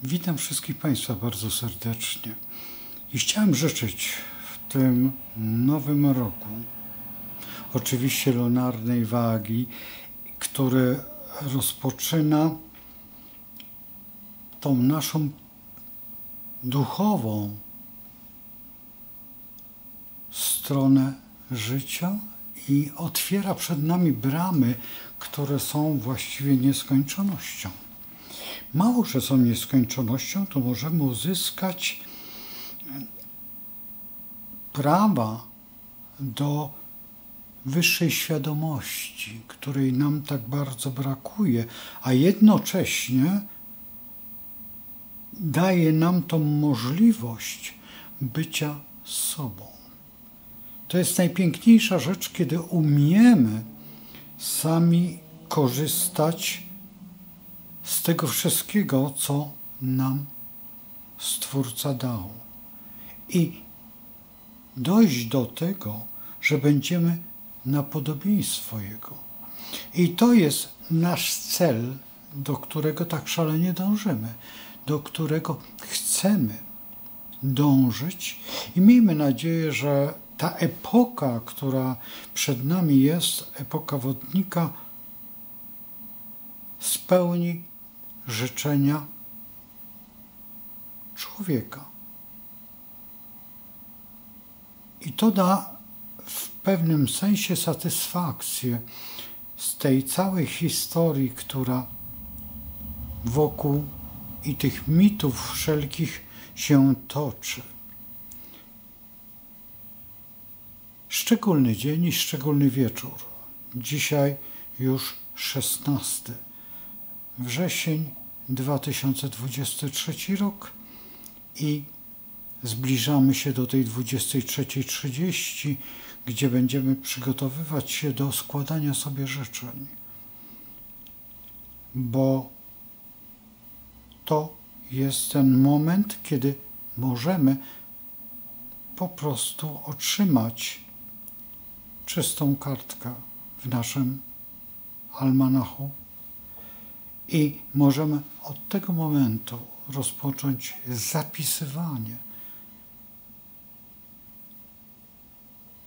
Witam wszystkich Państwa bardzo serdecznie i chciałem życzyć w tym nowym roku oczywiście lunarnej wagi, który rozpoczyna tą naszą duchową stronę życia i otwiera przed nami bramy, które są właściwie nieskończonością. Mało, że są nieskończonością, to możemy uzyskać prawa do wyższej świadomości, której nam tak bardzo brakuje, a jednocześnie daje nam tą możliwość bycia sobą. To jest najpiękniejsza rzecz, kiedy umiemy sami korzystać z tego wszystkiego, co nam Stwórca dał. I dojść do tego, że będziemy na podobieństwo Jego. I to jest nasz cel, do którego tak szalenie dążymy, do którego chcemy dążyć i miejmy nadzieję, że ta epoka, która przed nami jest, epoka wodnika, spełni życzenia człowieka. I to da w pewnym sensie satysfakcję z tej całej historii, która wokół i tych mitów wszelkich się toczy. Szczególny dzień i szczególny wieczór. Dzisiaj już 16 wrzesień 2023 rok i zbliżamy się do tej 23:30, gdzie będziemy przygotowywać się do składania sobie życzeń, bo to jest ten moment, kiedy możemy po prostu otrzymać czystą kartkę w naszym almanachu i możemy od tego momentu rozpocząć zapisywanie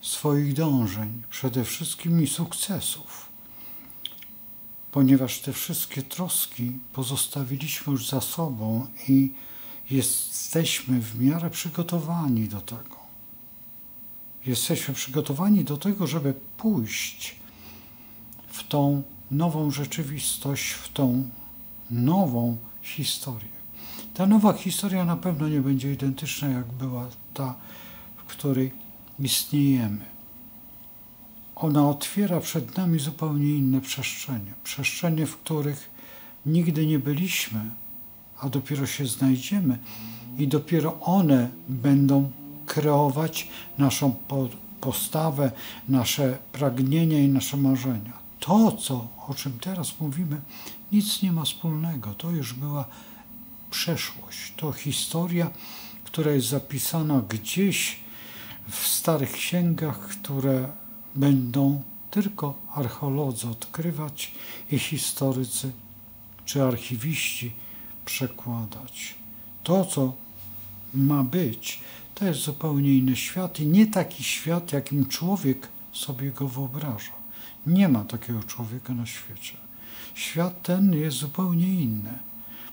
swoich dążeń, przede wszystkim i sukcesów, ponieważ te wszystkie troski pozostawiliśmy już za sobą i jesteśmy w miarę przygotowani do tego. Jesteśmy przygotowani do tego, żeby pójść w tą nową rzeczywistość, w tą nową historię. Ta nowa historia na pewno nie będzie identyczna, jak była ta, w której istniejemy. Ona otwiera przed nami zupełnie inne przestrzenie. Przestrzenie, w których nigdy nie byliśmy, a dopiero się znajdziemy i dopiero one będą kreować naszą postawę, nasze pragnienia i nasze marzenia. To, o czym teraz mówimy, nic nie ma wspólnego. To już była przeszłość. To historia, która jest zapisana gdzieś w starych księgach, które będą tylko archeolodzy odkrywać i historycy czy archiwiści przekładać. To, co ma być, to jest zupełnie inny świat i nie taki świat, jakim człowiek sobie go wyobraża. Nie ma takiego człowieka na świecie. Świat ten jest zupełnie inny.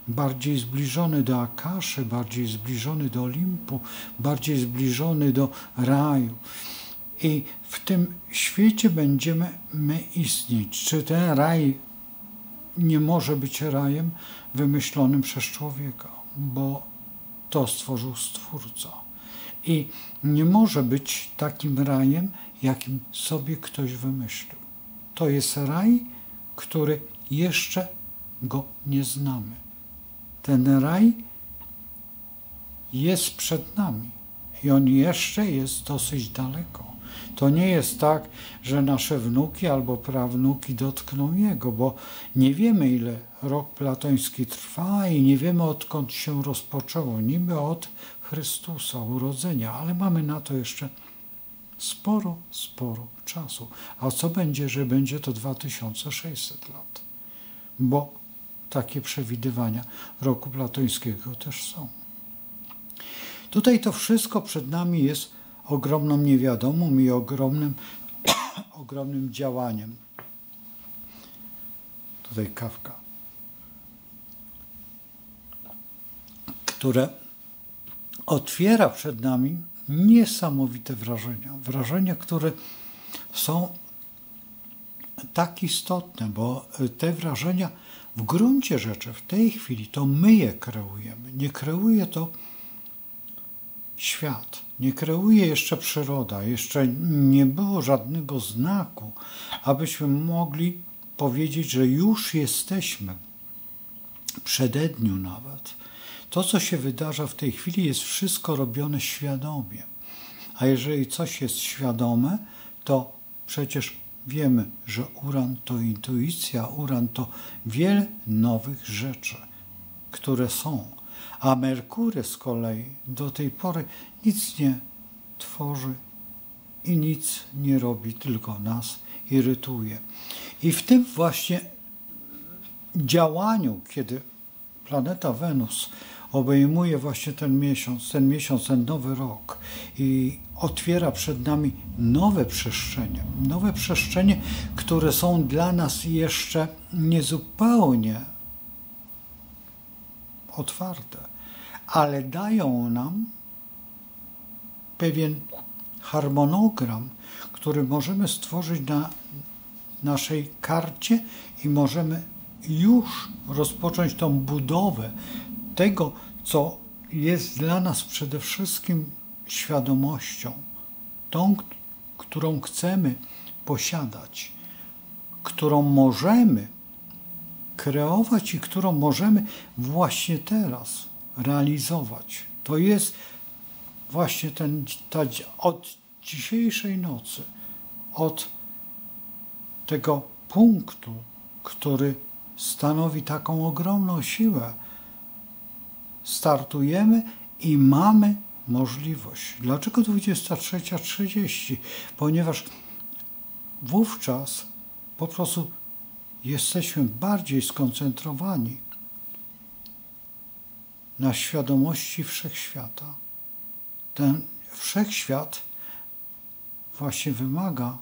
Bardziej zbliżony do Akaszy, bardziej zbliżony do Olimpu, bardziej zbliżony do raju. I w tym świecie będziemy my istnieć. Czy ten raj nie może być rajem wymyślonym przez człowieka, bo to stworzył Stwórca. I nie może być takim rajem, jakim sobie ktoś wymyślił. To jest raj, który jeszcze go nie znamy. Ten raj jest przed nami i on jeszcze jest dosyć daleko. To nie jest tak, że nasze wnuki albo prawnuki dotkną jego, bo nie wiemy, ile rok platoński trwa i nie wiemy, odkąd się rozpoczęło. Niby od Chrystusa, urodzenia, ale mamy na to jeszcze sporo czasu. A co będzie, że będzie to 2600 lat? Bo takie przewidywania roku platońskiego też są. Tutaj to wszystko przed nami jest ogromną niewiadomą i ogromnym działaniem. Tutaj kawka, które otwiera przed nami niesamowite wrażenia. Wrażenia, które są tak istotne, bo te wrażenia w gruncie rzeczy w tej chwili to my je kreujemy. Nie kreuje to świat, nie kreuje jeszcze przyroda, jeszcze nie było żadnego znaku, abyśmy mogli powiedzieć, że już jesteśmy w przededniu nawet. To, co się wydarza w tej chwili, jest wszystko robione świadomie. A jeżeli coś jest świadome, to przecież wiemy, że Uran to intuicja, Uran to wiele nowych rzeczy, które są. A Merkury z kolei do tej pory nic nie tworzy i nic nie robi, tylko nas irytuje. I w tym właśnie działaniu, kiedy planeta Wenus obejmuje właśnie ten miesiąc, ten nowy rok i otwiera przed nami nowe przestrzenie, które są dla nas jeszcze niezupełnie otwarte, ale dają nam pewien harmonogram, który możemy stworzyć na naszej karcie i możemy już rozpocząć tą budowę tego, co jest dla nas przede wszystkim świadomością, tą, którą chcemy posiadać, którą możemy kreować i którą możemy właśnie teraz realizować. To jest właśnie od dzisiejszej nocy, od tego punktu, który stanowi taką ogromną siłę, startujemy i mamy możliwość. Dlaczego 23:30? Ponieważ wówczas po prostu jesteśmy bardziej skoncentrowani na świadomości wszechświata. Ten wszechświat właśnie wymaga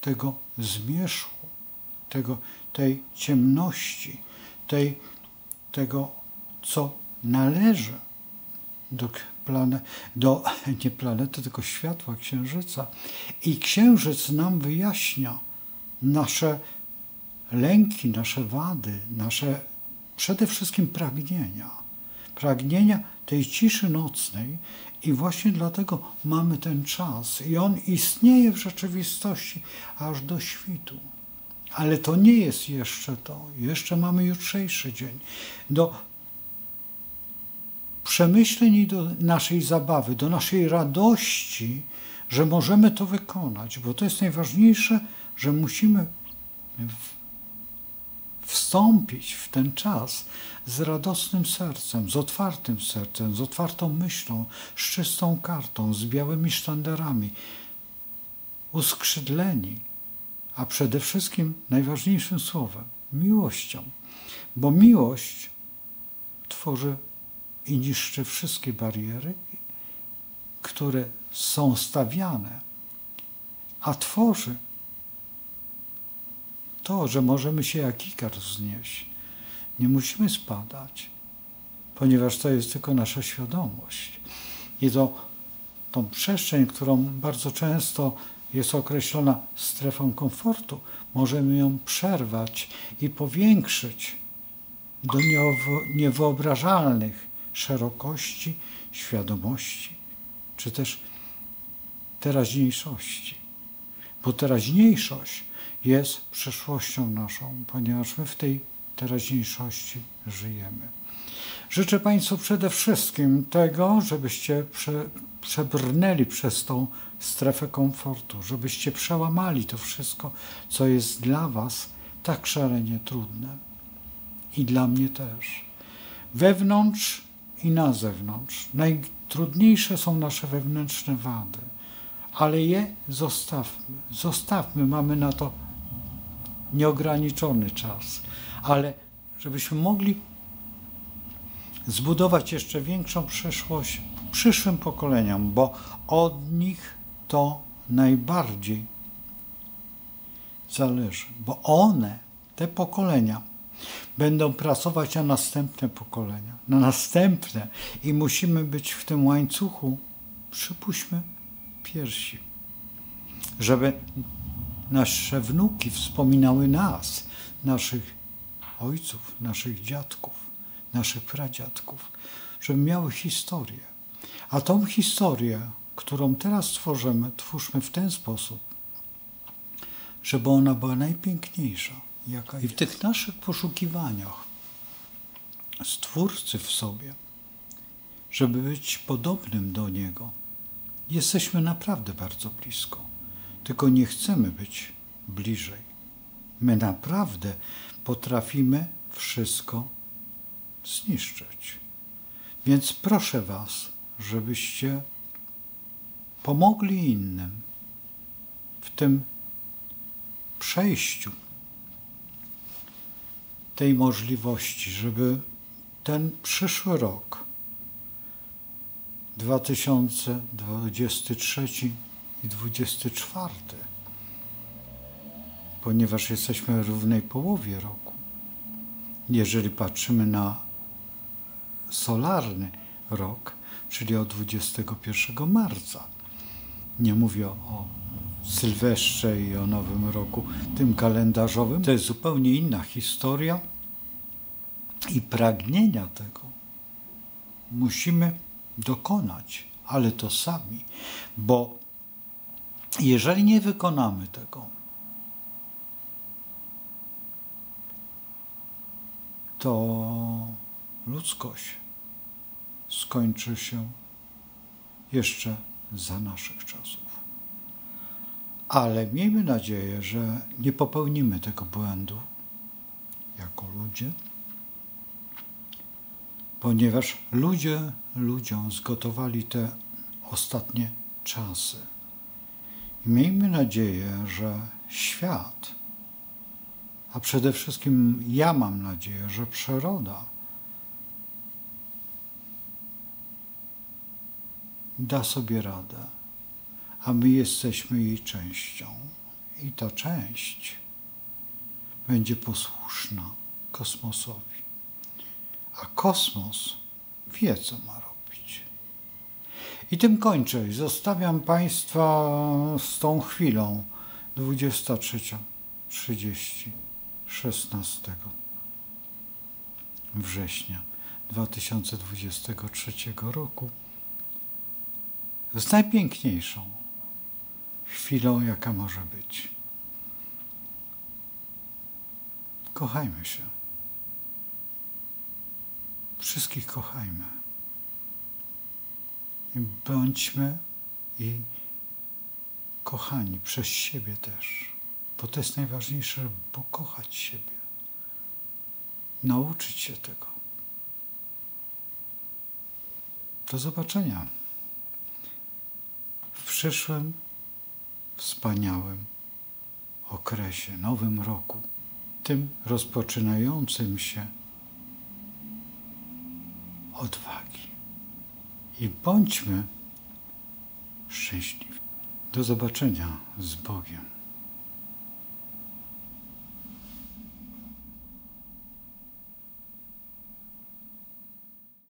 tego zmierzchu, tej ciemności, tego, co należy do nie planety, tylko światła Księżyca. I Księżyc nam wyjaśnia nasze lęki, nasze wady, nasze przede wszystkim pragnienia tej ciszy nocnej i właśnie dlatego mamy ten czas i on istnieje w rzeczywistości aż do świtu. Ale to nie jest jeszcze to. Jeszcze mamy jutrzejszy dzień. Do przemyśleń i do naszej zabawy, do naszej radości, że możemy to wykonać, bo to jest najważniejsze, że musimy wstąpić w ten czas z radosnym sercem, z otwartym sercem, z otwartą myślą, z czystą kartą, z białymi sztandarami, uskrzydleni, a przede wszystkim najważniejszym słowem, miłością, bo miłość tworzy i niszczy wszystkie bariery, które są stawiane, a tworzy to, że możemy się jak Ikar wznieść. Nie musimy spadać, ponieważ to jest tylko nasza świadomość. I tą przestrzeń, którą bardzo często jest określona strefą komfortu, możemy ją przerwać i powiększyć do niewyobrażalnych szerokości, świadomości, czy też teraźniejszości. Bo teraźniejszość jest przyszłością naszą, ponieważ my w tej teraźniejszości żyjemy. Życzę Państwu przede wszystkim tego, żebyście przebrnęli przez tą strefę komfortu, żebyście przełamali to wszystko, co jest dla Was tak szalenie trudne. I dla mnie też. Wewnątrz i na zewnątrz. Najtrudniejsze są nasze wewnętrzne wady, ale je zostawmy. Zostawmy, mamy na to nieograniczony czas, ale żebyśmy mogli zbudować jeszcze większą przyszłość przyszłym pokoleniom, bo od nich to najbardziej zależy, bo one, te pokolenia, będą pracować na następne pokolenia, na następne i musimy być w tym łańcuchu, przypuśćmy, pierwsi, żeby nasze wnuki wspominały nas, naszych ojców, naszych dziadków, naszych pradziadków, żeby miały historię. A tą historię, którą teraz tworzymy, twórzmy w ten sposób, żeby ona była najpiękniejsza, jaka jest. I w tych naszych poszukiwaniach Stwórcy w sobie, żeby być podobnym do Niego, jesteśmy naprawdę bardzo blisko, tylko nie chcemy być bliżej. My naprawdę potrafimy wszystko zniszczyć. Więc proszę Was, żebyście pomogli innym w tym przejściu tej możliwości, żeby ten przyszły rok 2023 i 2024, ponieważ jesteśmy w równej połowie roku, jeżeli patrzymy na solarny rok, czyli od 21 marca. Nie mówię o Sylwestrze i o Nowym Roku, tym kalendarzowym. To jest zupełnie inna historia i pragnienia tego musimy dokonać, ale to sami, bo jeżeli nie wykonamy tego, to ludzkość skończy się jeszcze za naszych czasów. Ale miejmy nadzieję, że nie popełnimy tego błędu jako ludzie, ponieważ ludzie ludziom zgotowali te ostatnie czasy. I miejmy nadzieję, że świat, a przede wszystkim ja mam nadzieję, że przyroda da sobie radę, a my jesteśmy jej częścią. I ta część będzie posłuszna kosmosowi. A kosmos wie, co ma robić. I tym kończę. I zostawiam Państwa z tą chwilą 23:30 16 września 2023 roku z najpiękniejszą chwilą, jaka może być. Kochajmy się. Wszystkich kochajmy. I bądźmy i kochani przez siebie też. Bo to jest najważniejsze, żeby pokochać siebie. Nauczyć się tego. Do zobaczenia w przyszłym wspaniałym okresie, nowym roku, tym rozpoczynającym się odwagi. I bądźmy szczęśliwi. Do zobaczenia z Bogiem.